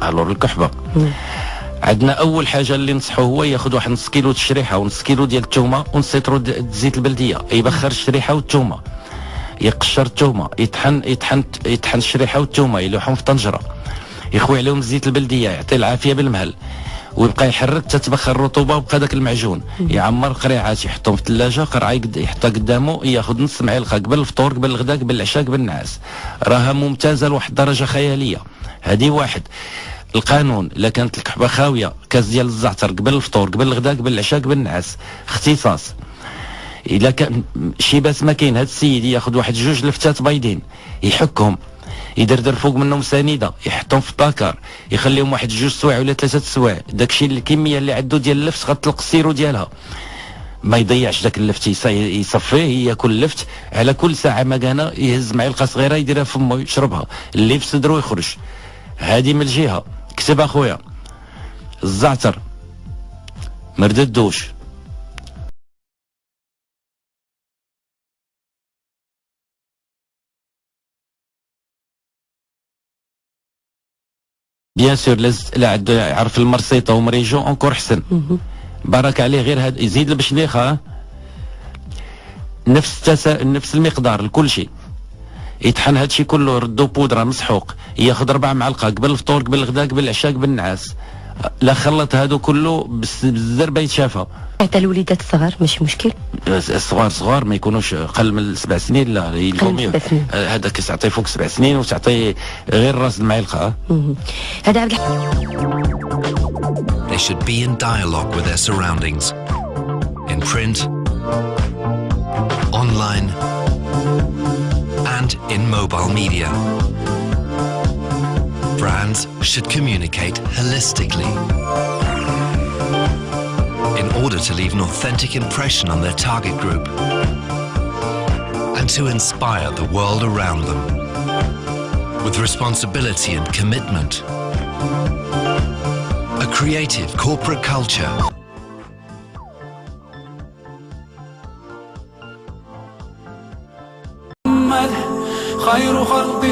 الور الكحبه. عندنا اول حاجه اللي نصحوه هو ياخذ واحد نص كيلو الشريحه ونص كيلو ديال الثومه ونصيطرو الزيت البلديه، يبخر الشريحه والثومه، يقشر الثومه، يطحن الشريحه والثومه، يلوحهم في طنجره، يخوي عليهم الزيت البلديه، يعطي العافيه بالمهل، ويبقى يحرك تتبخر الرطوبه وبقى داك المعجون. يعمر قريعات يحطهم في الثلاجه، قرعه يحطها قدامه، ياخذ نص معلقه قبل الفطور قبل الغداء قبل العشاء قبل النعاس، راها ممتازه لواحد الدرجه خياليه. هذه واحد. القانون الا كانت الكحبه خاويه كاس ديال الزعتر قبل الفطور قبل الغداء قبل العشاء قبل النعاس. اختصاص الا كان شي باس ما كاين، هذا السيد ياخذ واحد جوج لفتات بيضين يحكهم، يدردر فوق منهم سنيده، يحطهم في الطاكر، يخليهم واحد جوج سوايع ولا 3 سوايع، داكشي الكميه اللي عنده ديال اللفت غتطلق السيرو ديالها، ما يضيعش داك اللفت، يصفيه، ياكل اللفت على كل ساعه ما كان يهز معلقه صغيره يديرها في فمه يشربها، اللي في صدرو يخرج. هذه من الجهه. كتب اخويا الزعتر، مرد الدوش، بيان سور لا عنده يعرف المرسيطه ومريجو اونكور حسن. بارك عليه غير هذا، يزيد البشنيخه نفس المقدار لكل شيء، يطحن هادشي كله، ردو بودره مسحوق، ياخذ 4 معلقه قبل الفطور قبل الغداء قبل العشاء قبل النعاس، لا خلط هادو كله بالزربه يتشافى. حتى الوليدات الصغار ماشي مشكل؟ صغار ما يكونوش اقل من 7 سنين، لا هذا كتعطي فوق 7 سنين وتعطي غير راس المعلقه. هذا عبد They should be in dialogue with their surroundings, in print, online, and in mobile media. Brands should communicate holistically in order to leave an authentic impression on their target group and to inspire the world around them with responsibility and commitment. A creative corporate culture. خير خلق